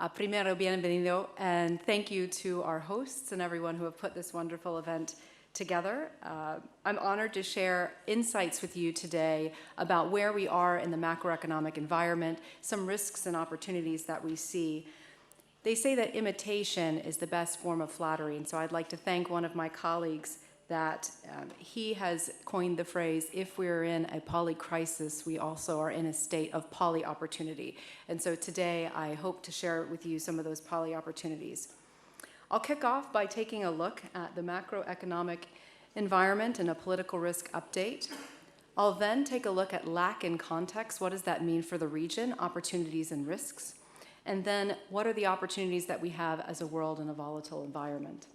Primero, bienvenido, and thank you to our hosts and everyone who have put this wonderful event together. I'm honored to share insights with you today about where we are in the macroeconomic environment, some risks and opportunities that we see. They say that imitation is the best form of flattery, and so I'd like to thank one of my colleagues that he has coined the phrase, if we're in a poly crisis, we also are in a state of poly opportunity. And so today I hope to share with you some of those poly opportunities. I'll kick off by taking a look at the macroeconomic environment and a political risk update. I'll then take a look at lack in context. What does that mean for the region, opportunities and risks? And then what are the opportunities that we have as a world in a volatile environment?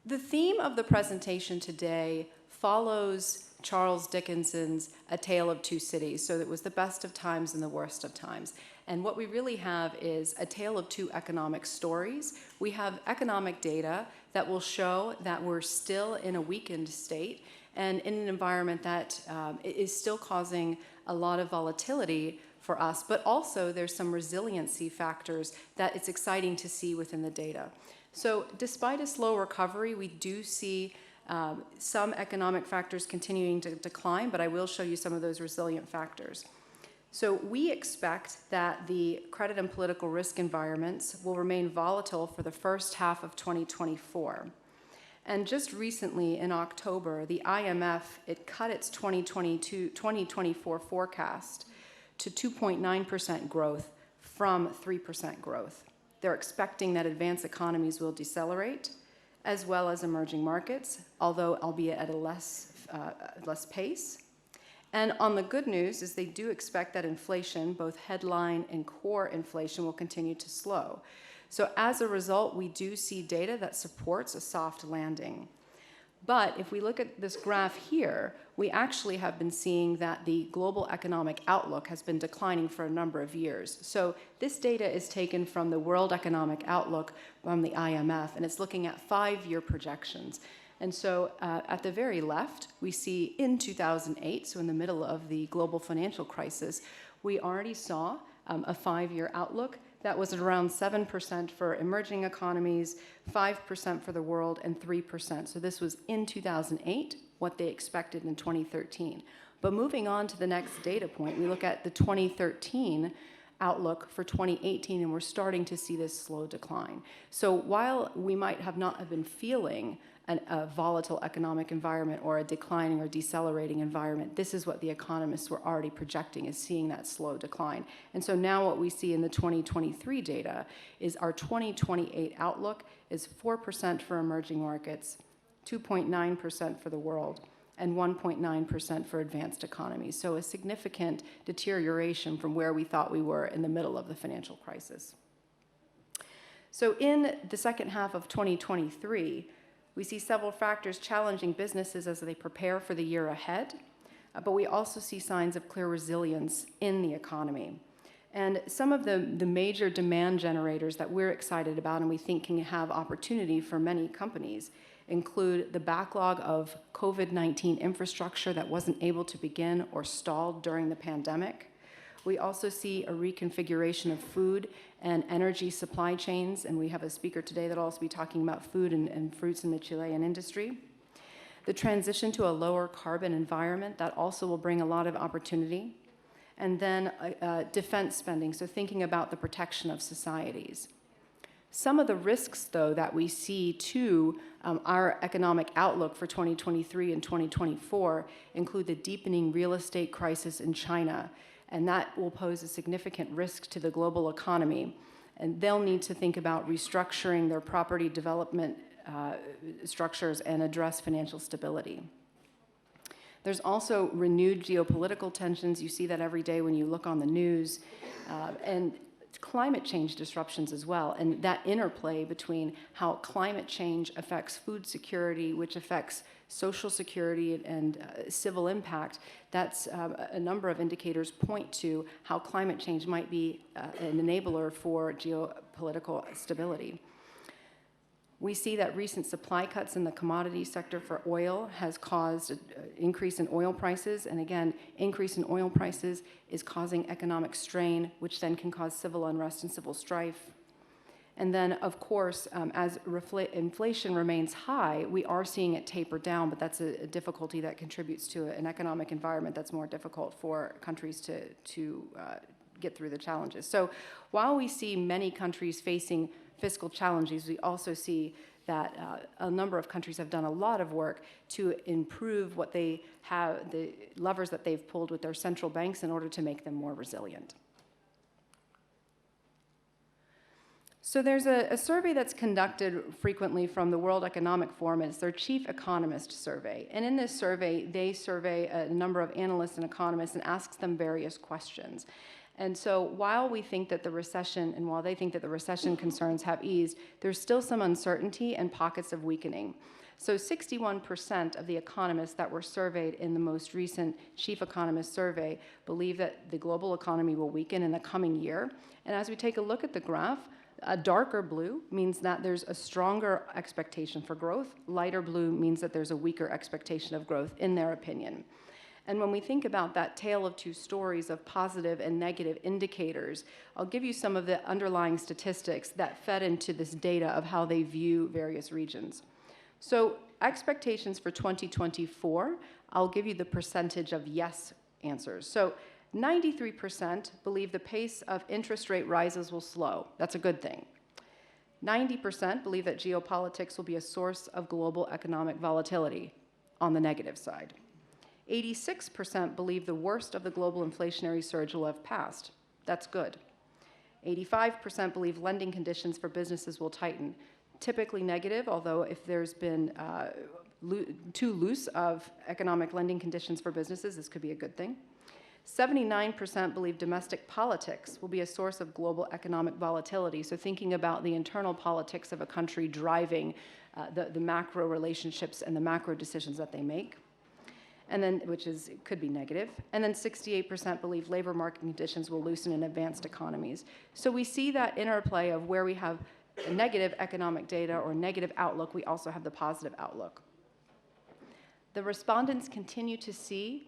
The theme of the presentation today follows Charles Dickens's A Tale of Two Cities. So it was the best of times and the worst of times. And what we really have is a tale of two economic stories. We have economic data that will show that we're still in a weakened state and in an environment that is still causing a lot of volatility for us, but also there's some resiliency factors that it's exciting to see within the data. So despite a slow recovery, we do see some economic factors continuing to decline, but I will show you some of those resilient factors. So we expect that the credit and political risk environments will remain volatile for the first half of 2024. And just recently in October, the IMF, it cut its 2024 forecast to 2.9% growth from 3% growth. They're expecting that advanced economies will decelerate, as well as emerging markets, although albeit at a less pace. And on the good news is they do expect that inflation, both headline and core inflation, will continue to slow. So as a result, we do see data that supports a soft landing. But if we look at this graph here, we actually have been seeing that the global economic outlook has been declining for a number of years. So this data is taken from the World Economic Outlook from the IMF, and it's looking at 5-year projections. And so at the very left, we see in 2008, so in the middle of the global financial crisis, we already saw a 5-year outlook that was at around 7% for emerging economies, 5% for the world, and 3%. So this was in 2008, what they expected in 2013. But moving on to the next data point, we look at the 2013 outlook for 2018, and we're starting to see this slow decline. So while we might have not have been feeling a volatile economic environment or a declining or decelerating environment, this is what the economists were already projecting, is seeing that slow decline. And so now what we see in the 2023 data is our 2028 outlook is 4% for emerging markets, 2.9% for the world, and 1.9% for advanced economies. So a significant deterioration from where we thought we were in the middle of the financial crisis. So in the second half of 2023, we see several factors challenging businesses as they prepare for the year ahead, but we also see signs of clear resilience in the economy. And some of the major demand generators that we're excited about and we think can have opportunity for many companies include the backlog of COVID-19 infrastructure that wasn't able to begin or stalled during the pandemic. We also see a reconfiguration of food and energy supply chains, and we have a speaker today that will also be talking about food and fruits in the Chilean industry. The transition to a lower carbon environment, that also will bring a lot of opportunity. And then defense spending, so thinking about the protection of societies. Some of the risks, though, that we see to our economic outlook for 2023 and 2024 include the deepening real estate crisis in China, and that will pose a significant risk to the global economy. And they'll need to think about restructuring their property development structures and address financial stability. There's also renewed geopolitical tensions. You see that every day when you look on the news, and climate change disruptions as well, and that interplay between how climate change affects food security, which affects social security and civil impact. That's a number of indicators point to how climate change might be an enabler for geopolitical stability. We see that recent supply cuts in the commodity sector for oil has caused an increase in oil prices. And again, increase in oil prices is causing economic strain, which then can cause civil unrest and civil strife. And then, of course, as inflation remains high, we are seeing it taper down, but that's a difficulty that contributes to an economic environment that's more difficult for countries to get through the challenges. So while we see many countries facing fiscal challenges, we also see that a number of countries have done a lot of work to improve what they have, the levers that they've pulled with their central banks in order to make them more resilient. So there's a survey that's conducted frequently from the World Economic Forum. It's their Chief Economist Survey. And in this survey, they survey a number of analysts and economists and asks them various questions. And so while we think that the recession, and while they think that the recession concerns have eased, there's still some uncertainty and pockets of weakening. So 61% of the economists that were surveyed in the most recent Chief Economist Survey believe that the global economy will weaken in the coming year. And as we take a look at the graph, a darker blue means that there's a stronger expectation for growth. Lighter blue means that there's a weaker expectation of growth, in their opinion. And when we think about that tale of two stories of positive and negative indicators, I'll give you some of the underlying statistics that fed into this data of how they view various regions. So expectations for 2024, I'll give you the percentage of yes answers. So 93% believe the pace of interest rate rises will slow. That's a good thing. 90% believe that geopolitics will be a source of global economic volatility, on the negative side. 86% believe the worst of the global inflationary surge will have passed. That's good. 85% believe lending conditions for businesses will tighten. Typically negative, although if there's been too loose of economic lending conditions for businesses, this could be a good thing. 79% believe domestic politics will be a source of global economic volatility. So thinking about the internal politics of a country driving the macro relationships and the macro decisions that they make. And then, could be negative. And then 68% believe labor market conditions will loosen in advanced economies. So we see that interplay of where we have a negative economic data or negative outlook, we also have the positive outlook. The respondents continue to see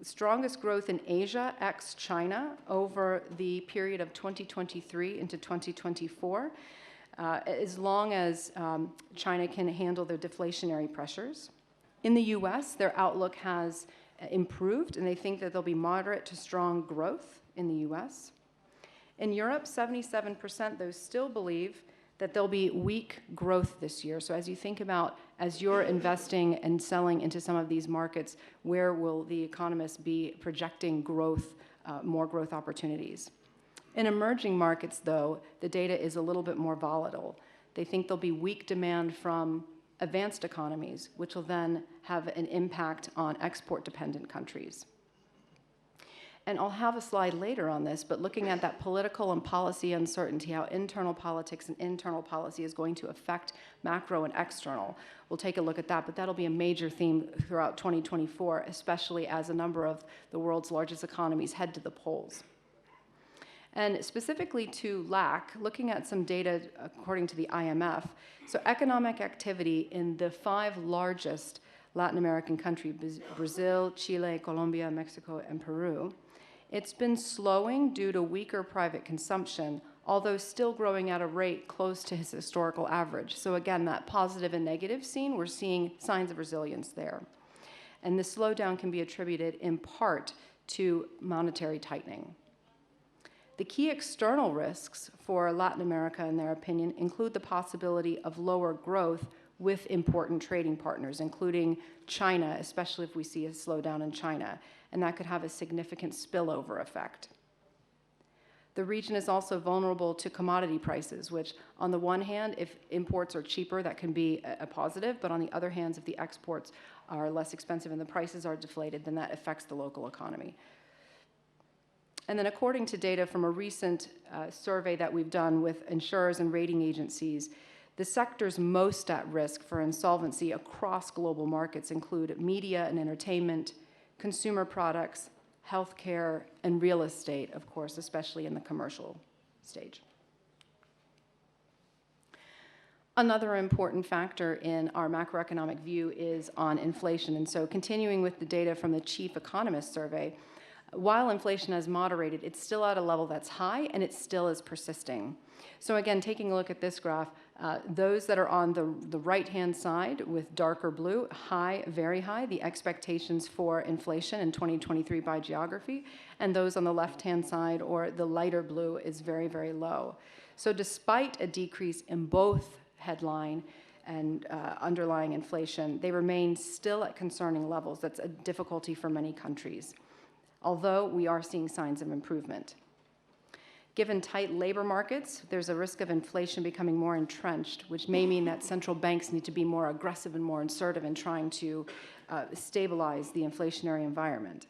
strongest growth in Asia ex-China over the period of 2023 into 2024, as long as China can handle their deflationary pressures. In the US, their outlook has improved, and they think that there'll be moderate to strong growth in the US. In Europe, 77%, though, still believe that there'll be weak growth this year. So as you think about, as you're investing and selling into some of these markets, where will the economists be projecting growth, more growth opportunities? In emerging markets, though, the data is a little bit more volatile. They think there'll be weak demand from advanced economies, which will then have an impact on export-dependent countries. And I'll have a slide later on this, but looking at that political and policy uncertainty, how internal politics and internal policy is going to affect macro and external. We'll take a look at that, but that'll be a major theme throughout 2024, especially as a number of the world's largest economies head to the polls. And specifically to LAC, looking at some data according to the IMF, so economic activity in the 5 largest Latin American countries, Brazil, Chile, Colombia, Mexico, and Peru, it's been slowing due to weaker private consumption, although still growing at a rate close to his historical average. So again, that positive and negative scene, we're seeing signs of resilience there. And the slowdown can be attributed in part to monetary tightening. The key external risks for Latin America, in their opinion, include the possibility of lower growth with important trading partners, including China, especially if we see a slowdown in China, and that could have a significant spillover effect. The region is also vulnerable to commodity prices, which on the one hand, if imports are cheaper, that can be a positive, but on the other hand, if the exports are less expensive and the prices are deflated, then that affects the local economy. And then according to data from a recent survey that we've done with insurers and rating agencies, the sectors most at risk for insolvency across global markets include media and entertainment, consumer products, healthcare, and real estate, of course, especially in the commercial stage. Another important factor in our macroeconomic view is on inflation. And so continuing with the data from the Chief Economist Survey, while inflation has moderated, it's still at a level that's high and it still is persisting. So again, taking a look at this graph, those that are on the right-hand side with darker blue, high, very high, the expectations for inflation in 2023 by geography, and those on the left-hand side or the lighter blue is very, very low. So despite a decrease in both headline and underlying inflation, they remain still at concerning levels. That's a difficulty for many countries, although we are seeing signs of improvement. Given tight labor markets, there's a risk of inflation becoming more entrenched, which may mean that central banks need to be more aggressive and more assertive in trying to stabilize the inflationary environment.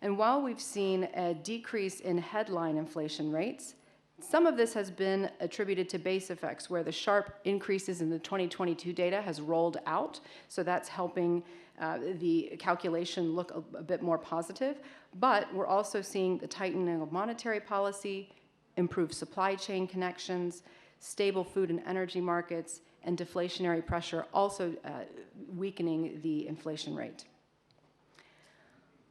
And while we've seen a decrease in headline inflation rates, some of this has been attributed to base effects, where the sharp increases in the 2022 data has rolled out, so that's helping the calculation look a bit more positive. But we're also seeing the tightening of monetary policy, improved supply chain connections, stable food and energy markets, and deflationary pressure also weakening the inflation rate.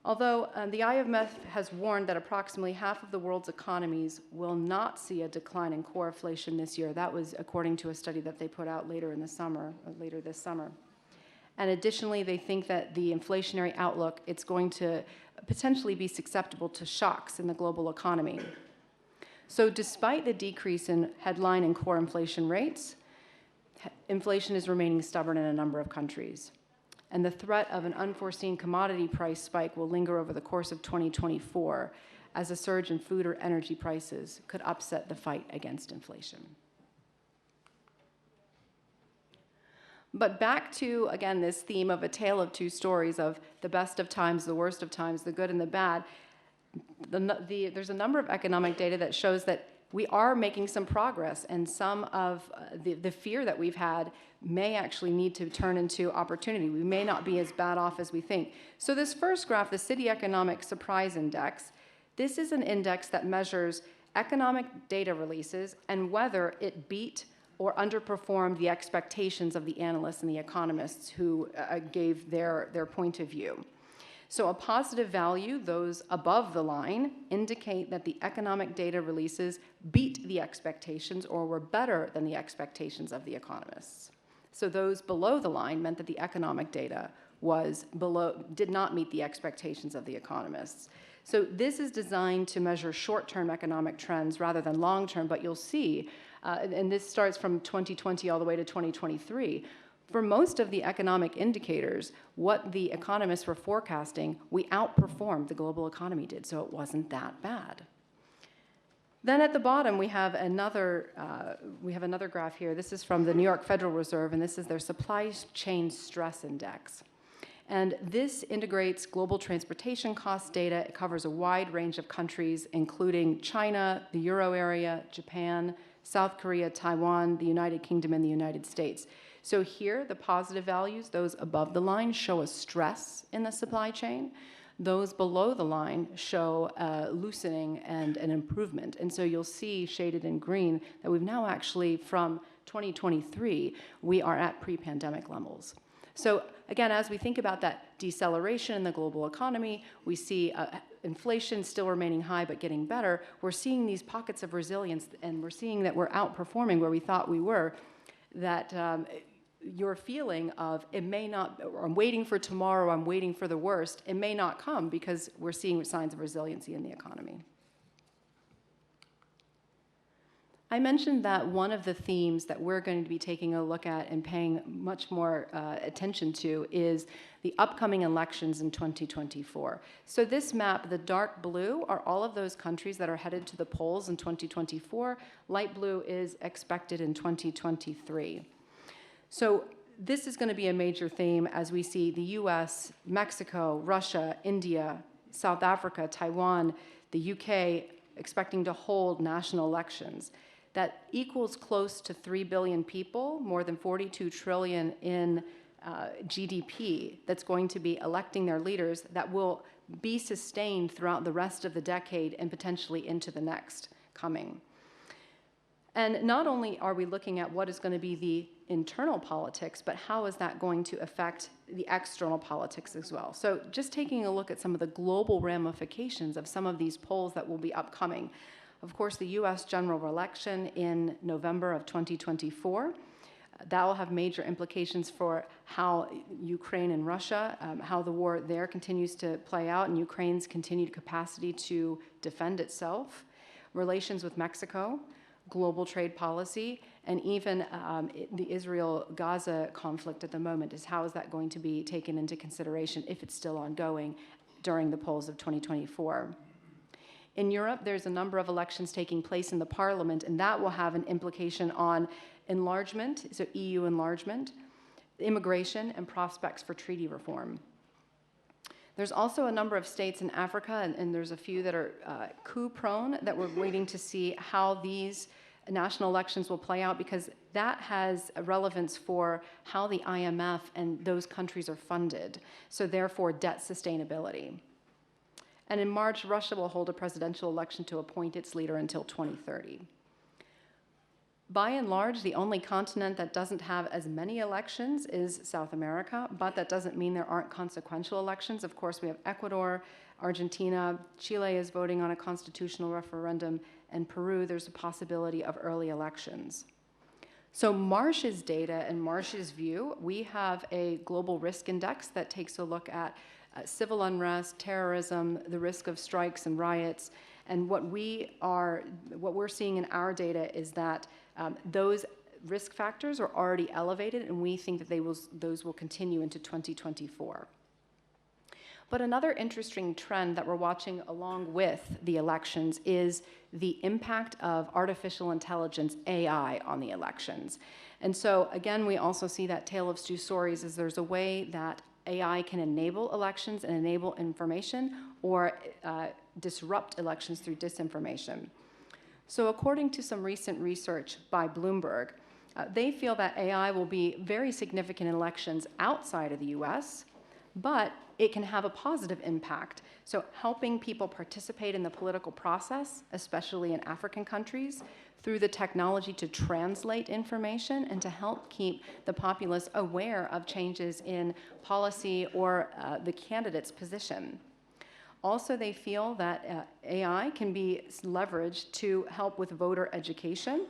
Although the IMF has warned that approximately half of the world's economies will not see a decline in core inflation this year. That was according to a study that they put out later this summer. And additionally, they think that the inflationary outlook, it's going to potentially be susceptible to shocks in the global economy. So despite the decrease in headline and core inflation rates, inflation is remaining stubborn in a number of countries. And the threat of an unforeseen commodity price spike will linger over the course of 2024, as a surge in food or energy prices could upset the fight against inflation. But back to, again, this theme of a tale of two stories, of the best of times, the worst of times, the good and the bad. There's a number of economic data that shows that we are making some progress, and some of the fear that we've had may actually need to turn into opportunity. We may not be as bad off as we think. So this first graph, the City Economic Surprise Index, this is an index that measures economic data releases and whether it beat or underperformed the expectations of the analysts and the economists who gave their point of view. So a positive value, those above the line, indicate that the economic data releases beat the expectations or were better than the expectations of the economists. So those below the line meant that the economic data did not meet the expectations of the economists. So this is designed to measure short-term economic trends rather than long-term, but you'll see, and this starts from 2020 all the way to 2023, for most of the economic indicators, what the economists were forecasting, we outperformed the global economy did, so it wasn't that bad. Then at the bottom, we have another graph here. This is from the New York Federal Reserve, and this is their Supply Chain Stress Index. And this integrates global transportation cost data. It covers a wide range of countries, including China, the Euro area, Japan, South Korea, Taiwan, the United Kingdom, and the United States. So here, the positive values, those above the line, show a stress in the supply chain. Those below the line show loosening and an improvement. And so you'll see shaded in green that we've now actually, from 2023, we are at pre-pandemic levels. So again, as we think about that deceleration in the global economy, we see inflation still remaining high but getting better. We're seeing these pockets of resilience, and we're seeing that we're outperforming where we thought we were, that your feeling of it may not, or I'm waiting for tomorrow, I'm waiting for the worst, it may not come because we're seeing signs of resiliency in the economy. I mentioned that one of the themes that we're going to be taking a look at and paying much more attention to is the upcoming elections in 2024. So this map, the dark blue, are all of those countries that are headed to the polls in 2024. Light blue is expected in 2023. So this is going to be a major theme as we see the US, Mexico, Russia, India, South Africa, Taiwan, the UK expecting to hold national elections. That equals close to 3 billion people, more than 42 trillion in GDP, that's going to be electing their leaders that will be sustained throughout the rest of the decade and potentially into the next coming. And not only are we looking at what is going to be the internal politics, but how is that going to affect the external politics as well. So just taking a look at some of the global ramifications of some of these polls that will be upcoming. Of course, the US general election in November of 2024. That will have major implications for how Ukraine and Russia, how the war there continues to play out, and Ukraine's continued capacity to defend itself, relations with Mexico, global trade policy, and even the Israel-Gaza conflict at the moment is how is that going to be taken into consideration if it's still ongoing during the polls of 2024. In Europe, there's a number of elections taking place in the parliament, and that will have an implication on enlargement, so EU enlargement, immigration, and prospects for treaty reform. There's also a number of states in Africa, and there's a few that are coup-prone that we're waiting to see how these national elections will play out, because that has a relevance for how the IMF and those countries are funded, so therefore debt sustainability. And in March, Russia will hold a presidential election to appoint its leader until 2030. By and large, the only continent that doesn't have as many elections is South America, but that doesn't mean there aren't consequential elections. Of course, we have Ecuador, Argentina, Chile is voting on a constitutional referendum, and Peru, there's a possibility of early elections. So Marsh's data and Marsh's view, we have a global risk index that takes a look at civil unrest, terrorism, the risk of strikes and riots, and what we're seeing in our data is that those risk factors are already elevated, and we think that those will continue into 2024. But another interesting trend that we're watching along with the elections is the impact of artificial intelligence, AI, on the elections. And so, again, we also see that tale of two stories, is there's a way that AI can enable elections and enable information, or disrupt elections through disinformation. So according to some recent research by Bloomberg, they feel that AI will be very significant in elections outside of the US, but it can have a positive impact. So helping people participate in the political process, especially in African countries, through the technology to translate information and to help keep the populace aware of changes in policy or the candidate's position. Also, they feel that AI can be leveraged to help with voter education,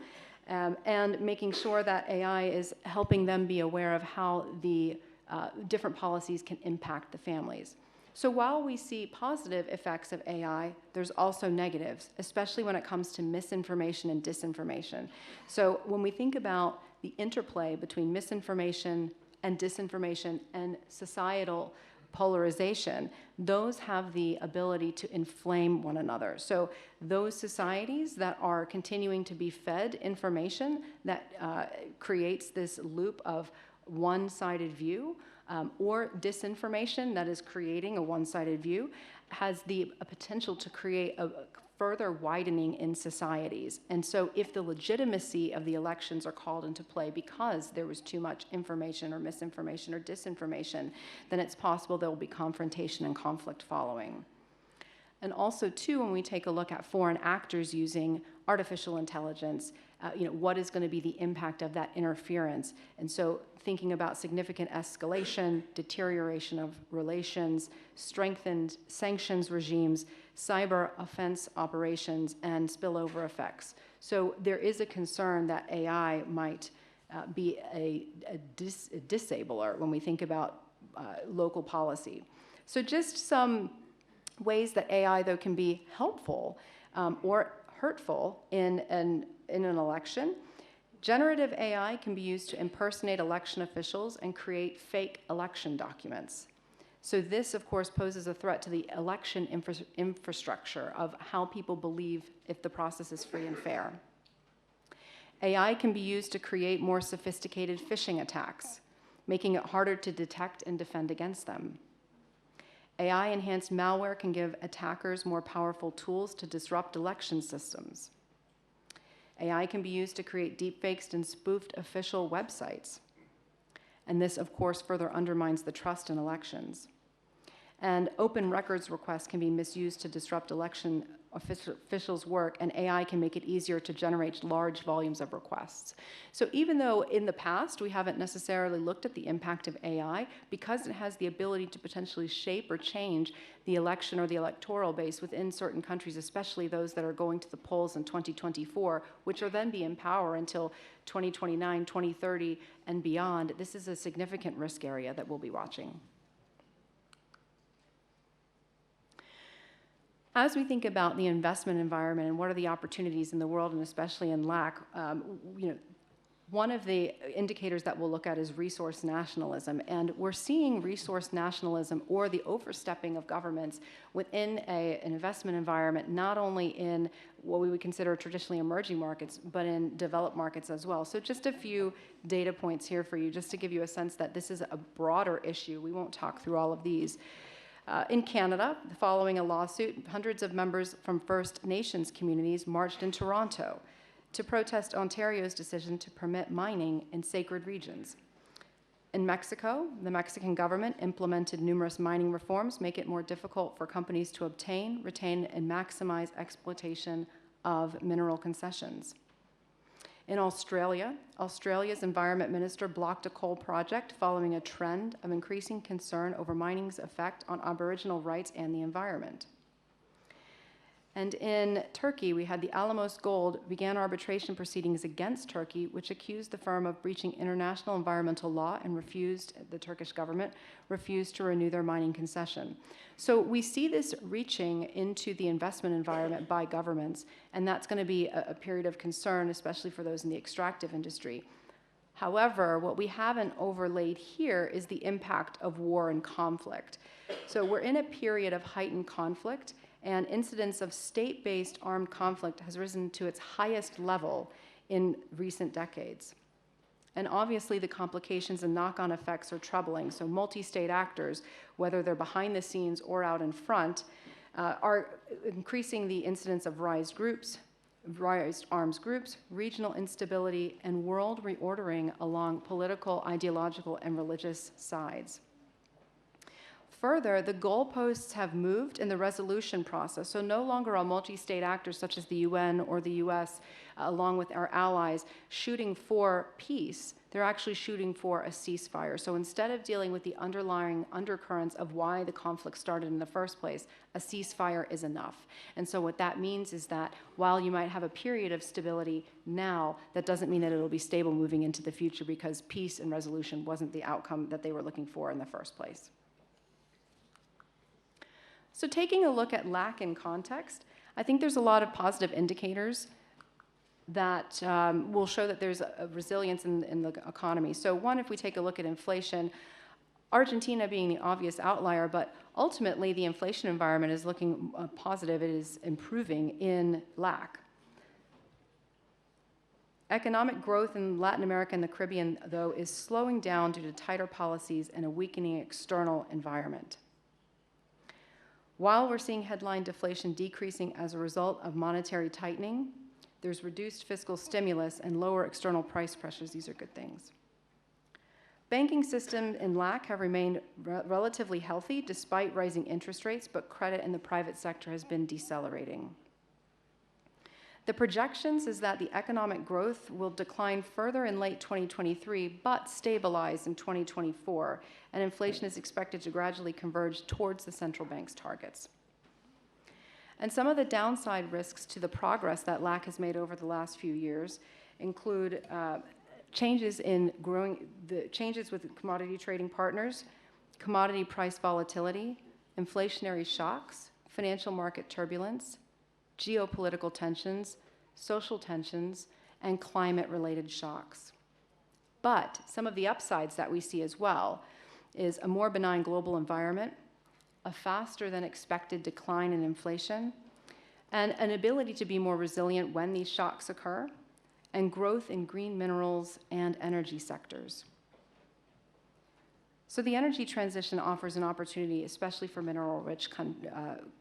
and making sure that AI is helping them be aware of how the different policies can impact the families. So while we see positive effects of AI, there's also negatives, especially when it comes to misinformation and disinformation. So when we think about the interplay between misinformation and disinformation and societal polarization, those have the ability to inflame one another. So those societies that are continuing to be fed information that creates this loop of one-sided view, or disinformation that is creating a one-sided view, has the potential to create a further widening in societies. And so if the legitimacy of the elections are called into play because there was too much information or misinformation or disinformation, then it's possible there will be confrontation and conflict following. And also, too, when we take a look at foreign actors using artificial intelligence, what is going to be the impact of that interference? And so thinking about significant escalation, deterioration of relations, strengthened sanctions regimes, cyber offense operations, and spillover effects. So there is a concern that AI might be a disabler when we think about local policy. So just some ways that AI, though, can be helpful or hurtful in an election. Generative AI can be used to impersonate election officials and create fake election documents. So this, of course, poses a threat to the election infrastructure of how people believe if the process is free and fair. AI can be used to create more sophisticated phishing attacks, making it harder to detect and defend against them. AI-enhanced malware can give attackers more powerful tools to disrupt election systems. AI can be used to create deepfakes and spoofed official websites. And this, of course, further undermines the trust in elections. And open records requests can be misused to disrupt election officials work, and AI can make it easier to generate large volumes of requests. So even though in the past we haven't necessarily looked at the impact of AI, because it has the ability to potentially shape or change the election or the electoral base within certain countries, especially those that are going to the polls in 2024, which will then be in power until 2029, 2030, and beyond, this is a significant risk area that we'll be watching. As we think about the investment environment and what are the opportunities in the world, and especially in LAC, one of the indicators that we'll look at is resource nationalism. And we're seeing resource nationalism, or the overstepping of governments within an investment environment, not only in what we would consider traditionally emerging markets, but in developed markets as well. So just a few data points here for you, just to give you a sense that this is a broader issue. We won't talk through all of these. In Canada, following a lawsuit, hundreds of members from First Nations communities marched in Toronto to protest Ontario's decision to permit mining in sacred regions. In Mexico, the Mexican government implemented numerous mining reforms, make it more difficult for companies to obtain, retain, and maximize exploitation of mineral concessions. In Australia, Australia's Environment Minister blocked a coal project following a trend of increasing concern over mining's effect on Aboriginal rights and the environment. And in Turkey, we had the Alamos Gold began arbitration proceedings against Turkey, which accused the firm of breaching international environmental law and the Turkish government refused to renew their mining concession. So we see this reaching into the investment environment by governments, and that's going to be a period of concern, especially for those in the extractive industry. However, what we haven't overlaid here is the impact of war and conflict. So we're in a period of heightened conflict, and incidence of state-based armed conflict has risen to its highest level in recent decades. And obviously, the complications and knock-on effects are troubling. So multi-state actors, whether they're behind the scenes or out in front, are increasing the incidence of raised arms groups, regional instability, and world reordering along political, ideological, and religious sides. Further, the goalposts have moved in the resolution process, so no longer are multi-state actors such as the UN or the US, along with our allies, shooting for peace. They're actually shooting for a ceasefire. So instead of dealing with the underlying undercurrents of why the conflict started in the first place, a ceasefire is enough. And so what that means is that while you might have a period of stability now, that doesn't mean that it'll be stable moving into the future, because peace and resolution wasn't the outcome that they were looking for in the first place. So taking a look at LAC in context, I think there's a lot of positive indicators that will show that there's a resilience in the economy. So one, if we take a look at inflation, Argentina being the obvious outlier, but ultimately the inflation environment is looking positive. It is improving in LAC. Economic growth in Latin America and the Caribbean, though, is slowing down due to tighter policies and a weakening external environment. While we're seeing headline deflation decreasing as a result of monetary tightening, there's reduced fiscal stimulus and lower external price pressures. These are good things. Banking systems in LAC have remained relatively healthy despite rising interest rates, but credit in the private sector has been decelerating. The projections is that the economic growth will decline further in late 2023, but stabilize in 2024, and inflation is expected to gradually converge towards the central bank's targets. And some of the downside risks to the progress that LAC has made over the last few years include changes with commodity trading partners, commodity price volatility, inflationary shocks, financial market turbulence, geopolitical tensions, social tensions, and climate-related shocks. But some of the upsides that we see as well is a more benign global environment, a faster than expected decline in inflation, and an ability to be more resilient when these shocks occur, and growth in green minerals and energy sectors. So the energy transition offers an opportunity, especially for mineral-rich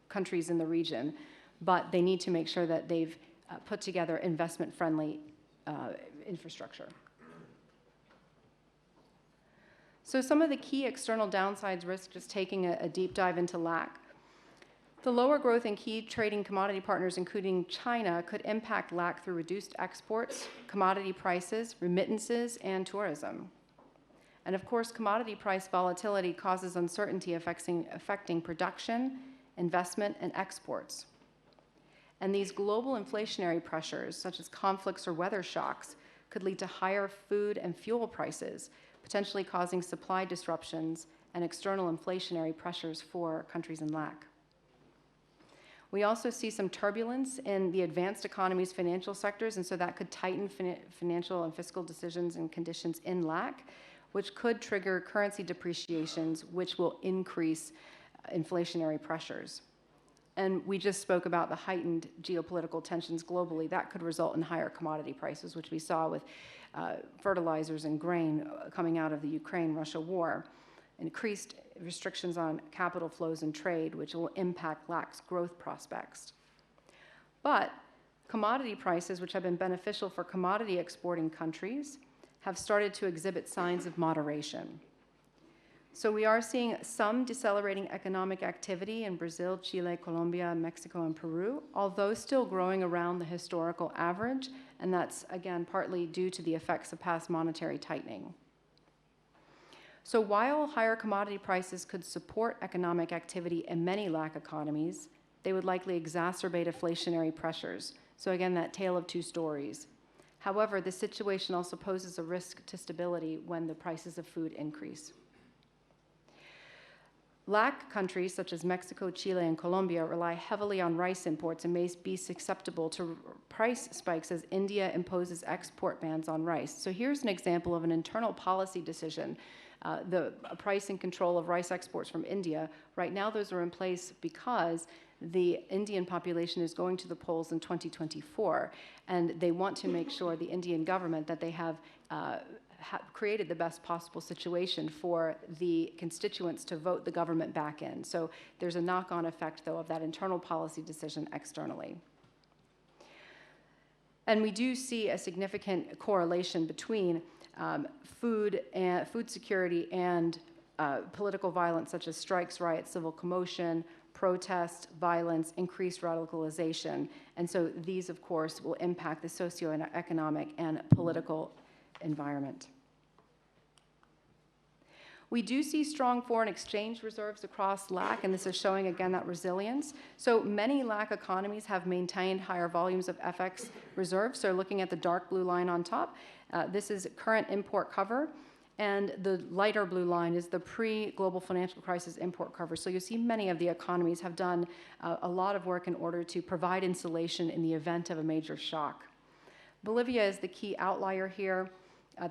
countries in the region, but they need to make sure that they've put together investment-friendly infrastructure. So some of the key external downsides risks, just taking a deep dive into LAC. The lower growth in key trading commodity partners, including China, could impact LAC through reduced exports, commodity prices, remittances, and tourism. And of course, commodity price volatility causes uncertainty affecting production, investment, and exports. And these global inflationary pressures, such as conflicts or weather shocks, could lead to higher food and fuel prices, potentially causing supply disruptions and external inflationary pressures for countries in LAC. We also see some turbulence in the advanced economy's financial sectors, and so that could tighten financial and fiscal decisions and conditions in LAC, which could trigger currency depreciations, which will increase inflationary pressures. And we just spoke about the heightened geopolitical tensions globally. That could result in higher commodity prices, which we saw with fertilizers and grain coming out of the Ukraine-Russia war. Increased restrictions on capital flows and trade, which will impact LAC's growth prospects. But commodity prices, which have been beneficial for commodity exporting countries, have started to exhibit signs of moderation. So we are seeing some decelerating economic activity in Brazil, Chile, Colombia, Mexico, and Peru, although still growing around the historical average, and that's, again, partly due to the effects of past monetary tightening. So while higher commodity prices could support economic activity in many LAC economies, they would likely exacerbate inflationary pressures. So again, that tale of two stories. However, the situation also poses a risk to stability when the prices of food increase. LAC countries such as Mexico, Chile, and Colombia rely heavily on rice imports and may be susceptible to price spikes as India imposes export bans on rice. So here's an example of an internal policy decision. The price and control of rice exports from India. Right now, those are in place because the Indian population is going to the polls in 2024, and they want to make sure, the Indian government, that they have created the best possible situation for the constituents to vote the government back in. So there's a knock-on effect, though, of that internal policy decision externally. And we do see a significant correlation between food security and political violence, such as strikes, riots, civil commotion, protest, violence, increased radicalization. And so these, of course, will impact the socioeconomic and political environment. We do see strong foreign exchange reserves across LAC, and this is showing, again, that resilience. So many LAC economies have maintained higher volumes of FX reserves. So looking at the dark blue line on top, this is current import cover, and the lighter blue line is the pre-global financial crisis import cover. So you see many of the economies have done a lot of work in order to provide insulation in the event of a major shock. Bolivia is the key outlier here.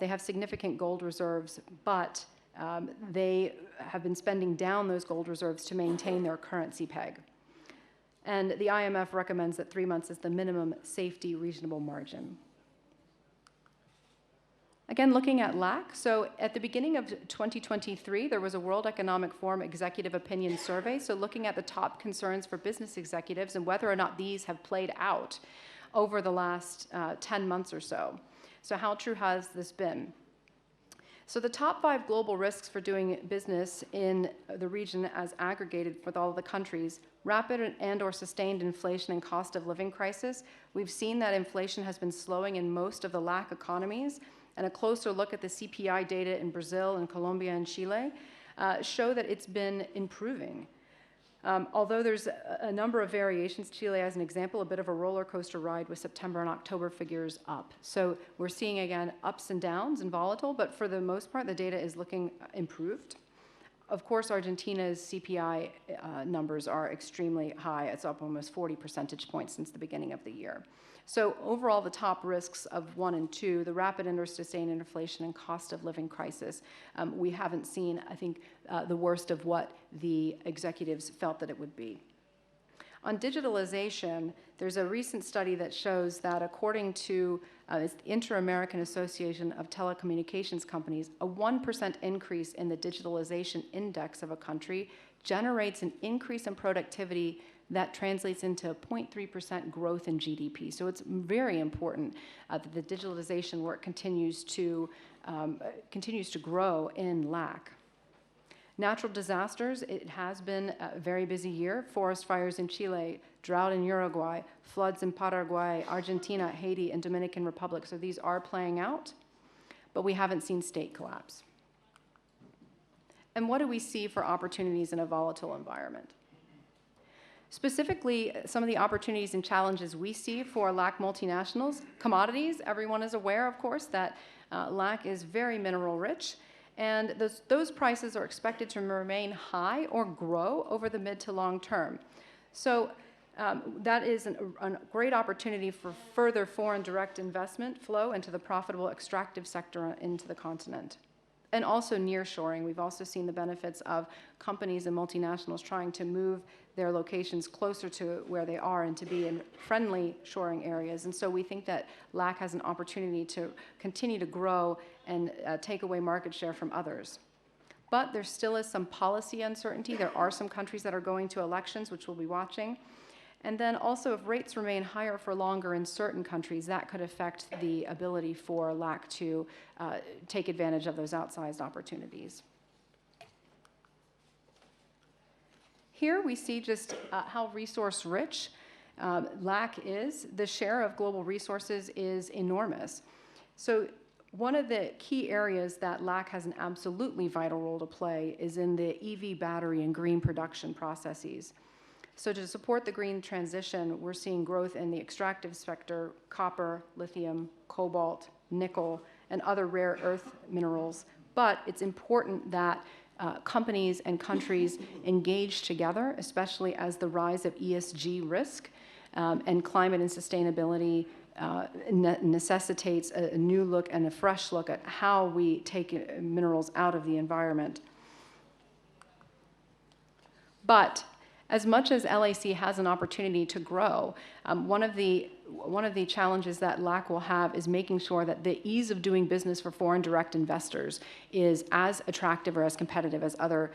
They have significant gold reserves, but they have been spending down those gold reserves to maintain their currency peg. And the IMF recommends that 3 months is the minimum safety reasonable margin. Again, looking at LAC, so at the beginning of 2023, there was a World Economic Forum Executive Opinion Survey, so looking at the top concerns for business executives and whether or not these have played out over the last 10 months or so. So how true has this been? So the top 5 global risks for doing business in the region as aggregated with all of the countries: rapid and or sustained inflation and cost of living crisis. We've seen that inflation has been slowing in most of the LAC economies, and a closer look at the CPI data in Brazil and Colombia and Chile show that it's been improving. Although there's a number of variations, Chile, as an example, a bit of a roller coaster ride with September and October figures up. So we're seeing, again, ups and downs and volatile, but for the most part, the data is looking improved. Of course, Argentina's CPI numbers are extremely high. It's up almost 40 percentage points since the beginning of the year. So overall, the top risks of 1 and 2, the rapid and or sustained inflation and cost of living crisis, we haven't seen, I think, the worst of what the executives felt that it would be. On digitalization, there's a recent study that shows that according to the Inter-American Association of Telecommunications Companies, a 1% increase in the digitalization index of a country generates an increase in productivity that translates into 0.3% growth in GDP. So it's very important that the digitalization work continues to grow in LAC. Natural disasters, it has been a very busy year. Forest fires in Chile, drought in Uruguay, floods in Paraguay, Argentina, Haiti, and Dominican Republic. So these are playing out, but we haven't seen state collapse. And what do we see for opportunities in a volatile environment? Specifically, some of the opportunities and challenges we see for LAC multinationals, commodities. Everyone is aware, of course, that LAC is very mineral rich. And those prices are expected to remain high or grow over the mid to long term. So that is a great opportunity for further foreign direct investment flow into the profitable extractive sector into the continent. And also nearshoring. We've also seen the benefits of companies and multinationals trying to move their locations closer to where they are and to be in friendly shoring areas. And so we think that LAC has an opportunity to continue to grow and take away market share from others. But there still is some policy uncertainty. There are some countries that are going to elections, which we'll be watching. And then also, if rates remain higher for longer in certain countries, that could affect the ability for LAC to take advantage of those outsized opportunities. Here we see just how resource-rich LAC is. The share of global resources is enormous. So one of the key areas that LAC has an absolutely vital role to play is in the EV battery and green production processes. So to support the green transition, we're seeing growth in the extractive sector, copper, lithium, cobalt, nickel, and other rare earth minerals. But it's important that companies and countries engage together, especially as the rise of ESG risk and climate and sustainability necessitates a new look and a fresh look at how we take minerals out of the environment. But as much as LAC has an opportunity to grow, one of the challenges that LAC will have is making sure that the ease of doing business for foreign direct investors is as attractive or as competitive as other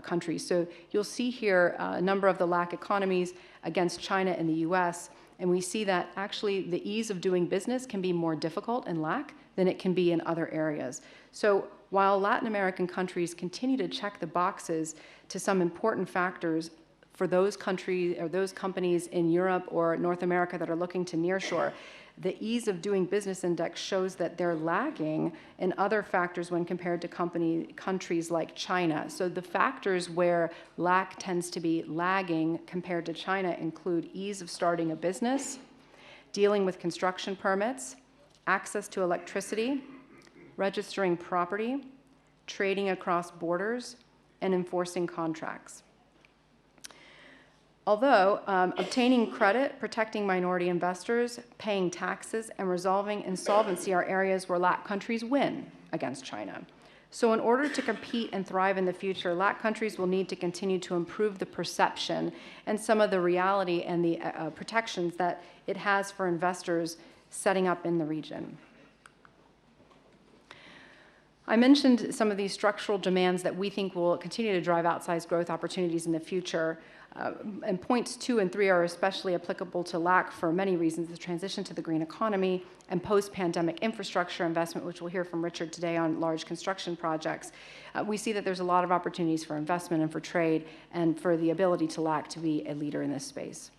countries. So you'll see here a number of the LAC economies against China and the US, and we see that actually the ease of doing business can be more difficult in LAC than it can be in other areas. So while Latin American countries continue to check the boxes to some important factors for those countries or those companies in Europe or North America that are looking to nearshore, the ease of doing business index shows that they're lagging in other factors when compared to countries like China. So the factors where LAC tends to be lagging compared to China include ease of starting a business, dealing with construction permits, access to electricity, registering property, trading across borders, and enforcing contracts. Although obtaining credit, protecting minority investors, paying taxes, and resolving insolvency are areas where LAC countries win against China. So in order to compete and thrive in the future, LAC countries will need to continue to improve the perception and some of the reality and the protections that it has for investors setting up in the region. I mentioned some of these structural demands that we think will continue to drive outsized growth opportunities in the future. And points 2 and 3 are especially applicable to LAC for many reasons: the transition to the green economy and post-pandemic infrastructure investment, which we'll hear from Richard today on large construction projects. We see that there's a lot of opportunities for investment and for trade and for the ability to LAC to be a leader in this space.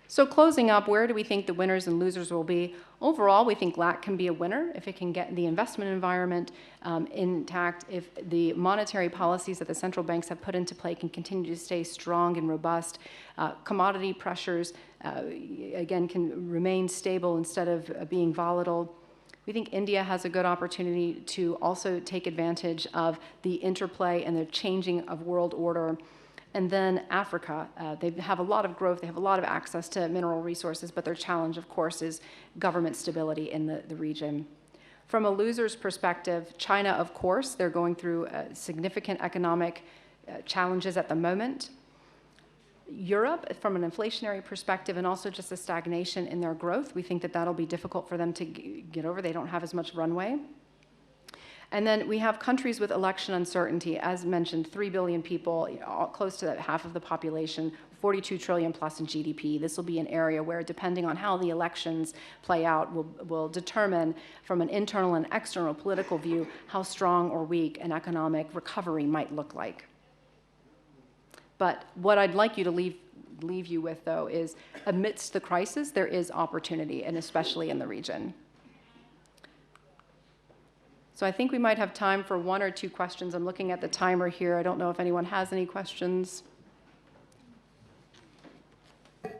So closing up, where do we think the winners and losers will be? Overall, we think LAC can be a winner if it can get the investment environment intact, if the monetary policies that the central banks have put into play can continue to stay strong and robust. Commodity pressures, again, can remain stable instead of being volatile. We think India has a good opportunity to also take advantage of the interplay and the changing of world order. And then Africa, they have a lot of growth, they have a lot of access to mineral resources, but their challenge, of course, is government stability in the region. From a loser's perspective, China, of course, they're going through significant economic challenges at the moment. Europe, from an inflationary perspective, and also just a stagnation in their growth, we think that that'll be difficult for them to get over. They don't have as much runway. And then we have countries with election uncertainty, as mentioned, 3 billion people, close to half of the population, 42 trillion plus in GDP. This will be an area where, depending on how the elections play out, will determine from an internal and external political view how strong or weak an economic recovery might look like. But what I'd like you to leave you with, though, is amidst the crisis, there is opportunity, and especially in the region. So I think we might have time for 1 or 2 questions. I'm looking at the timer here. I don't know if anyone has any questions. Okay,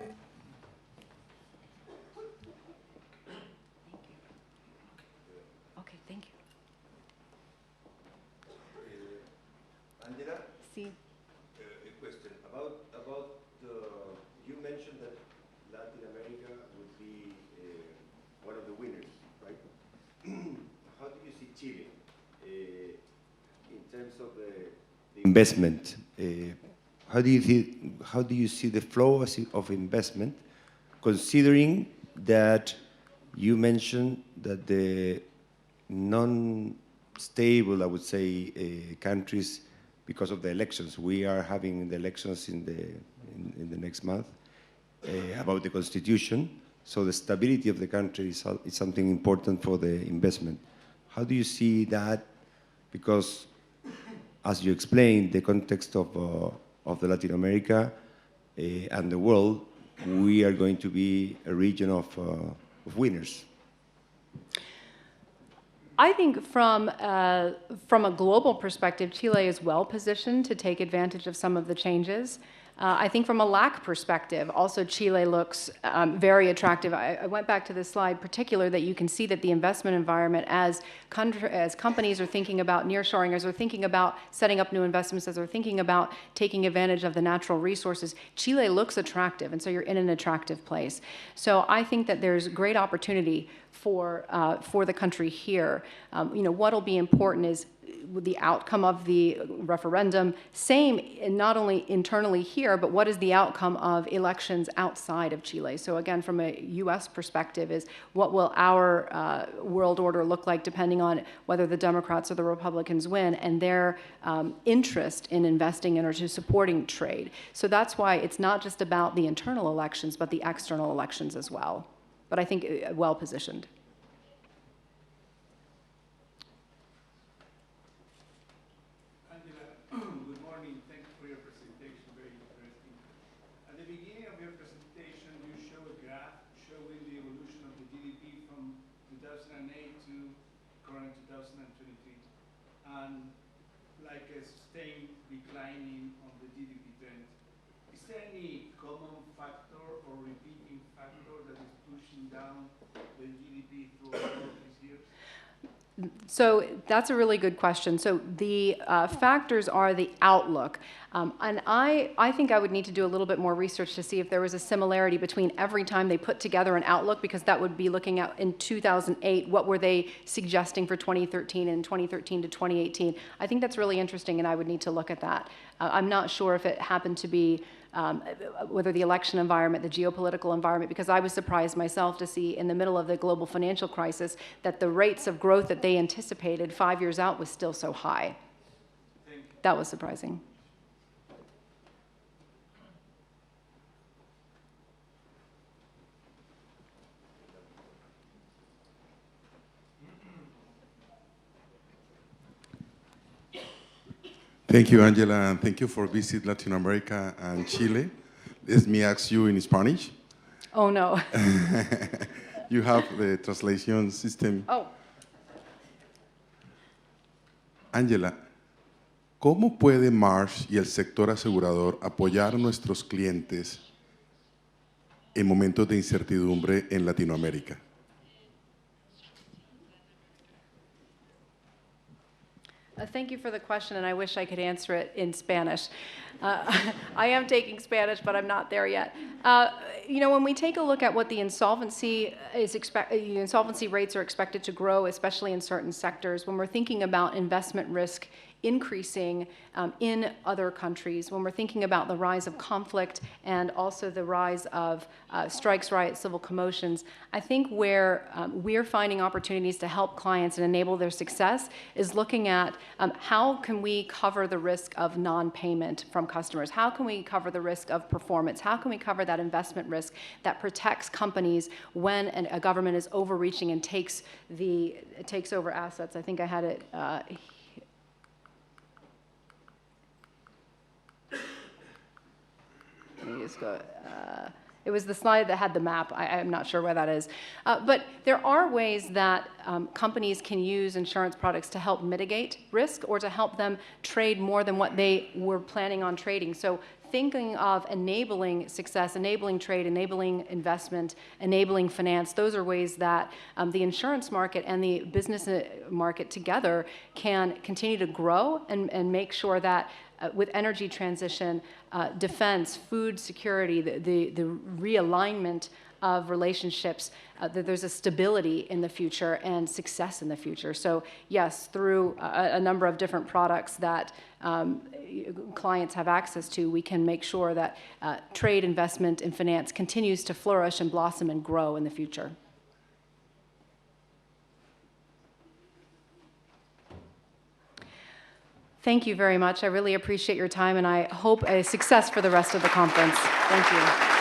thank you. Ángela? Sí. A question about you mentioned that Latin America would be one of the winners, right? How do you see Chile in terms of the investment? How do you see the flow of investment, considering that you mentioned that the non-stable, I would say, countries, because of the elections, we are having the elections in the next month, about the constitution. So the stability of the country is something important for the investment. How do you see that? Because, as you explained, the context of the Latin America and the world, we are going to be a region of winners. I think from a global perspective, Chile is well positioned to take advantage of some of the changes. I think from a LAC perspective, also Chile looks very attractive. I went back to this slide particular that you can see that the investment environment as companies are thinking about nearshoring, as they're thinking about setting up new investments, as they're thinking about taking advantage of the natural resources, Chile looks attractive, and so you're in an attractive place. So I think that there's great opportunity for the country here. What'll be important is the outcome of the referendum, same not only internally here, but what is the outcome of elections outside of Chile? So again, from a U.S. perspective, is what will our world order look like depending on whether the Democrats or the Republicans win, and their interest in investing in or to supporting trade. So that's why it's not just about the internal elections, but the external elections as well. But I think well positioned. Good morning. Thank you for your presentation. Very interesting. At the beginning of your presentation, you show a graph showing the evolution of the GDP from 2008 to current 2023, and like a sustained declining on the GDP trend. Is there any common factor or repeating factor that is pushing down the GDP through all of these years? So that's a really good question. So the factors are the outlook. And I think I would need to do a little bit more research to see if there was a similarity between every time they put together an outlook, because that would be looking at in 2008, what were they suggesting for 2013 and 2013 to 2018. I think that's really interesting, and I would need to look at that. I'm not sure if it happened to be whether the election environment, the geopolitical environment, because I was surprised myself to see in the middle of the global financial crisis that the rates of growth that they anticipated 5 years out was still so high. That was surprising. Thank you, Ángela, and thank you for visiting Latin America and Chile. Let me ask you in Spanish. Oh, no. You have the translation system. Oh. Ángela, ¿cómo puede Marsh y el sector asegurador apoyar a nuestros clientes en momentos de incertidumbre en Latinoamérica? Thank you for the question, and I wish I could answer it in Spanish. I am taking Spanish, but I'm not there yet. When we take a look at what the insolvency rates are expected to grow, especially in certain sectors, when we're thinking about investment risk increasing in other countries. When we're thinking about the rise of conflict and also the rise of strikes, riots, civil commotions, I think where we're finding opportunities to help clients and enable their success is looking at how can we cover the risk of non-payment from customers? How can we cover the risk of performance? How can we cover that investment risk that protects companies when a government is overreaching and takes over assets? I think I had it. Let me just go. It was the slide that had the map. I'm not sure where that is. But there are ways that companies can use insurance products to help mitigate risk or to help them trade more than what they were planning on trading. So thinking of enabling success, enabling trade, enabling investment, enabling finance, those are ways that the insurance market and the business market together can continue to grow and make sure that with energy transition, defense, food security, the realignment of relationships, that there's a stability in the future and success in the future. So yes, through a number of different products that clients have access to, we can make sure that trade, investment, and finance continues to flourish and blossom and grow in the future. Thank you very much. I really appreciate your time, and I hope a success for the rest of the conference. Thank you.